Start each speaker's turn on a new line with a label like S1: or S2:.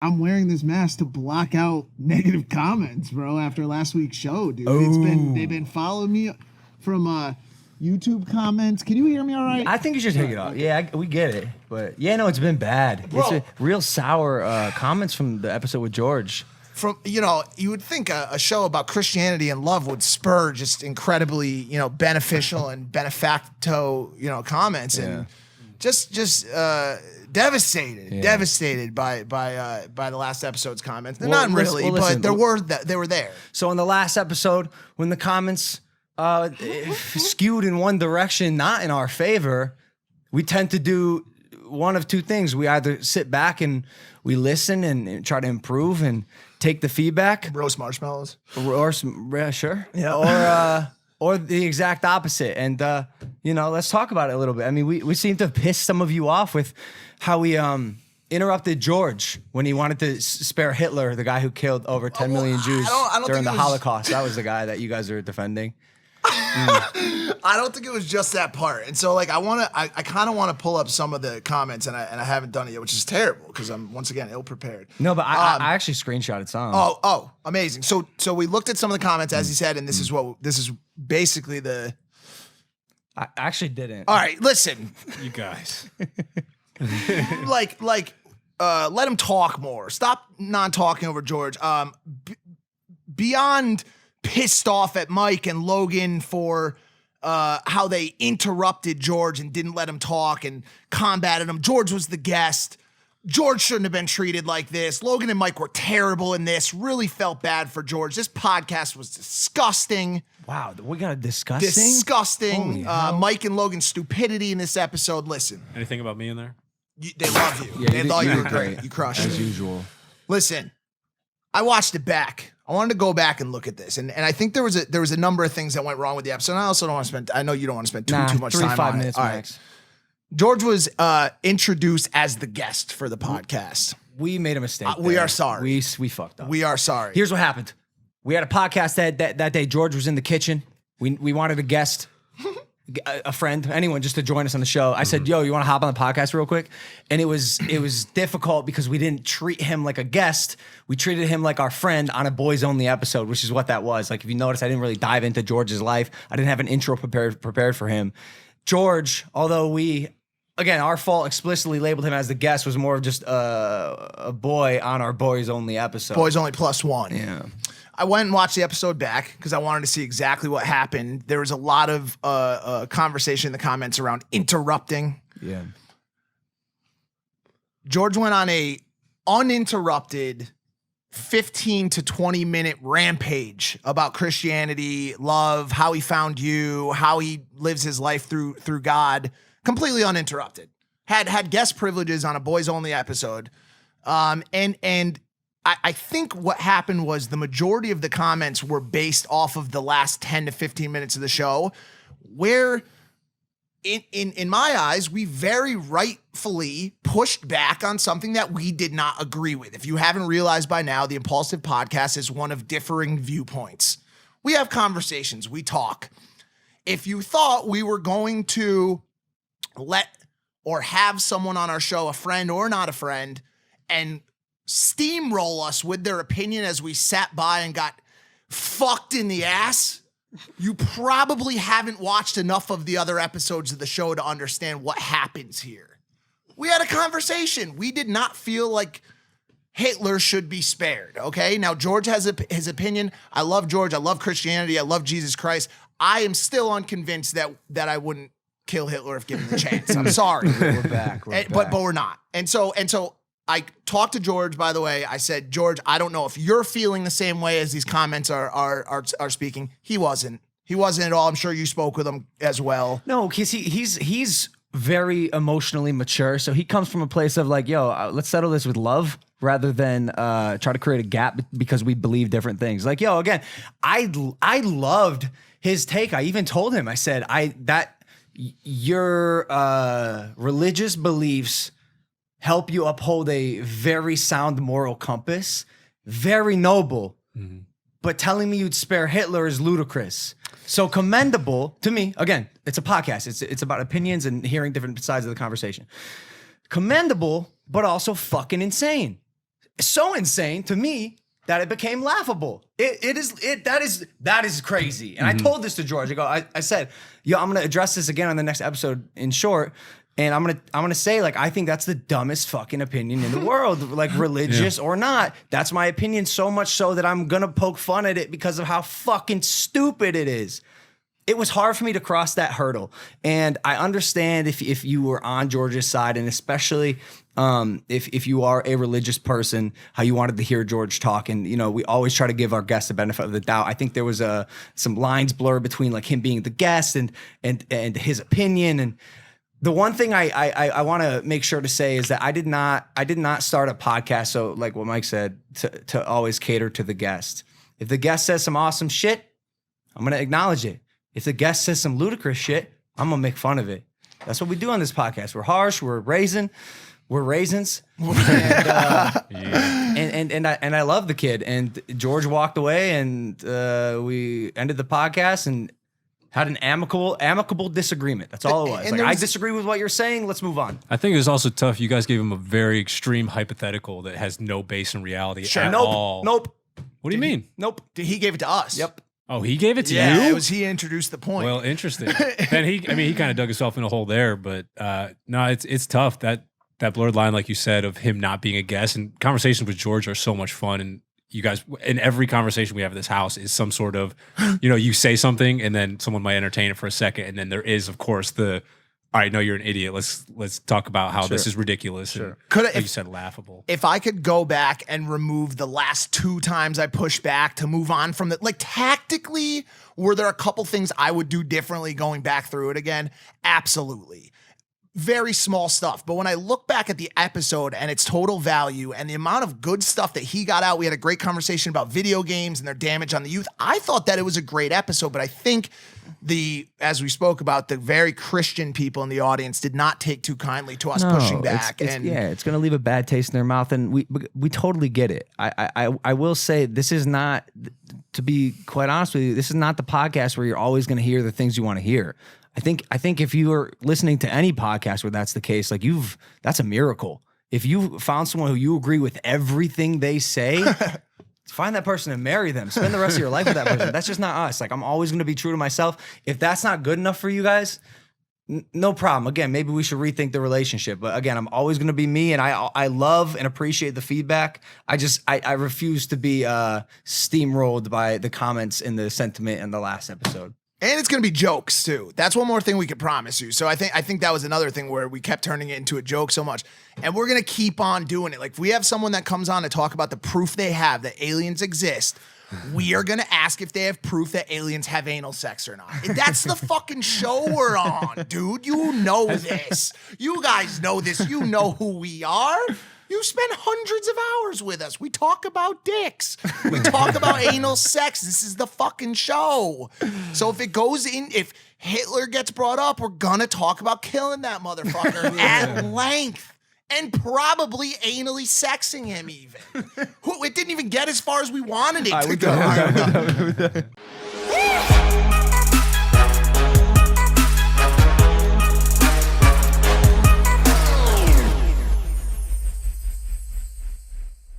S1: I'm wearing this mask to block out negative comments, bro, after last week's show, dude. They've been following me from YouTube comments. Can you hear me all right?
S2: I think you should take it off. Yeah, we get it. But yeah, no, it's been bad.
S3: Bro.
S2: It's a real sour comments from the episode with George.
S3: From, you would think a show about Christianity and love would spur just incredibly, beneficial and benefacto, comments, and just devastated by the last episode's comments. They're not really, but they were there.
S2: So in the last episode, when the comments skewed in one direction, not in our favor, we tend to do one of two things. We either sit back and we listen and try to improve and take the feedback.
S3: Roast marshmallows.
S2: Or sure.
S3: Yeah.
S2: Or the exact opposite. And, let's talk about it a little bit. I mean, we seem to piss some of you off with how we interrupted George when he wanted to spare Hitler, the guy who killed over 10 million Jews during the Holocaust. That was the guy that you guys are defending.
S3: I don't think it was just that part. And so, I kind of want to pull up some of the comments, and I haven't done it yet, which is terrible because I'm, once again, ill-prepared.
S2: No, but I actually screenshotted some.
S3: Oh, amazing. So we looked at some of the comments, as he said, and this is basically the...
S2: I actually didn't.
S3: All right, listen.
S4: You guys.
S3: Let him talk more. Stop non-talking over George. Beyond pissed off at Mike and Logan for how they interrupted George and didn't let him talk and combated him. George was the guest. George shouldn't have been treated like this. Logan and Mike were terrible in this. Really felt bad for George. This podcast was disgusting.
S2: Wow, we got a disgusting?
S3: Disgusting. Mike and Logan's stupidity in this episode. Listen.
S4: Anything about me in there?
S3: They love you.
S2: Yeah,
S3: they thought you were great. You crushed it.
S2: As usual.
S3: Listen, I watched it back. I wanted to go back and look at this, and I think there was a number of things that went wrong with the episode. And I also don't want to spend. I know you don't want to spend too much time
S2: 5
S3: on
S2: minutes
S3: it. All
S2: max.
S3: right. George was introduced as the guest for the podcast.
S2: We made a mistake.
S3: We are sorry.
S2: We fucked up.
S3: We are sorry.
S2: Here's what happened. We had a podcast that day. George was in the kitchen. We wanted a guest, a friend, anyone just to join us on the show. I said, yo, you want to hop on the podcast real quick? And it was difficult because we didn't treat him like a guest. We treated him like our friend on a boys only episode, which is what that was. Like, if you notice, I didn't really dive into George's life. I didn't have an intro prepared for him. George, although again, our fault, explicitly labeled him as the guest, was more of just a boy on our boys only episode.
S3: Boys only +1.
S2: Yeah.
S3: I went and watched the episode back because I wanted to see exactly what happened. There was a lot of conversation in the comments around interrupting.
S2: Yeah.
S3: George went on a uninterrupted 15 to 20 minute rampage about Christianity, love, how he found you, how he lives his life through God, completely uninterrupted. Had guest privileges on a boys only episode. And I think what happened was the majority of the comments were based off of the last 10 to 15 minutes of the show, where in my eyes, we very rightfully pushed back on something that we did not agree with. If you haven't realized by now, the Impaulsive podcast is one of differing viewpoints. We have conversations, we talk. If you thought we were going to let or have someone on our show, a friend or not a friend, and steamroll us with their opinion as we sat by and got fucked in the ass, you probably haven't watched enough of the other episodes of the show to understand what happens here. We had a conversation. We did not feel like Hitler should be spared, okay? Now, George has his opinion. I love George. I love Christianity. I love Jesus Christ. I am still unconvinced that I wouldn't kill Hitler if given the chance. I'm sorry.
S2: We're back.
S3: But we're not. And so I talked to George, by the way. I said, George, I don't know if you're feeling the same way as these comments are speaking. He wasn't. He wasn't at all. I'm sure you spoke with him as well.
S2: No, because he's very emotionally mature. So he comes from a place of like, yo, let's settle this with love rather than try to create a gap because we believe different things. Like, yo, again, I loved his take. I even told him, I said, your religious beliefs help you uphold a very sound moral compass, very noble. Mm-hmm. But telling me you'd spare Hitler is ludicrous. So commendable to me. Again, it's a podcast. It's about opinions and hearing different sides of the conversation. Commendable, but also fucking insane. so insane to me that it became laughable. That is crazy. And I told this to George. I said, yo, I'm gonna address this again on the next episode in short. And I'm gonna say, like, I think that's the dumbest fucking opinion in the world, like religious or not. That's my opinion, so much so that I'm gonna poke fun at it because of how fucking stupid it is. It was hard for me to cross that hurdle. And I understand if you were on George's side, and especially if you are a religious person, how you wanted to hear George talk. And, you know, we always try to give our guests the benefit of the doubt. I think there was some lines blurred between like him being the guest and his opinion. And the one thing I want to make sure to say is that I did not start a podcast. So like what Mike said, to always cater to the guest. If the guest says some awesome shit, I'm going to acknowledge it. If the guest says some ludicrous shit, I'm going to make fun of it. That's what we do on this podcast. We're harsh. We're raisins. And I love the kid. And George walked away, and we ended the podcast and had an amicable disagreement. That's all it was. Like, I disagree with what you're saying. Let's move on.
S4: I think it was also tough. You guys gave him a very extreme hypothetical that has no base in reality at all.
S2: Nope.
S4: What do you mean?
S2: Nope.
S3: He gave it to us.
S2: Yep.
S4: Oh, he gave it to you?
S3: Yeah, it was he introduced the point.
S4: Well, interesting. And he kind of dug himself in a hole there, but no, it's tough. That blurred line, like you said, of him not being a guest, and conversations with George are so much fun. And you guys, in every conversation we have at this house is some sort of, you say something and then someone might entertain it for a second. And then there is, of course, all right, no, you're an idiot. Let's talk about how this is ridiculous. Sure. And, like you said, laughable.
S3: If I could go back and remove the last 2 times I pushed back to move on from like tactically, were there a couple things I would do differently going back through it again? Absolutely. Very small stuff. But when I look back at the episode and its total value and the amount of good stuff that he got out, we had a great conversation about video games and their damage on the youth. I thought that it was a great episode, but I think as we spoke about, the very Christian people in the audience did not take too kindly to us pushing back.
S2: It's going to leave a bad taste in their mouth, and we totally get it. I will say, this is not, to be quite honest with you, this is not the podcast where you're always going to hear the things you want to hear. I think if you are listening to any podcast where that's the case, like that's a miracle. If you found someone who you agree with everything they say, find that person and marry them. Spend the rest of your life with that person. That's just not us. Like, I'm always going to be true to myself. If that's not good enough for you guys, no problem. Again, maybe we should rethink the relationship. But again, I'm always going to be me, and I love and appreciate the feedback. I refuse to be steamrolled by the comments and the sentiment in the last episode.
S3: And it's going to be jokes too. That's one more thing we could promise you. So I think that was another thing where we kept turning it into a joke so much. And we're going to keep on doing it. Like, if we have someone that comes on to talk about the proof they have that aliens exist, we are going to ask if they have proof that aliens have anal sex or not. That's the fucking show we're on, dude. You know this. You guys know this. You know who we are. You spend hundreds of hours with us. We talk about dicks. We talk about anal sex. This is the fucking show. So if Hitler gets brought up, we're gonna talk about killing that motherfucker at length. And probably anally sexing him even. It didn't even get as far as we wanted it to go.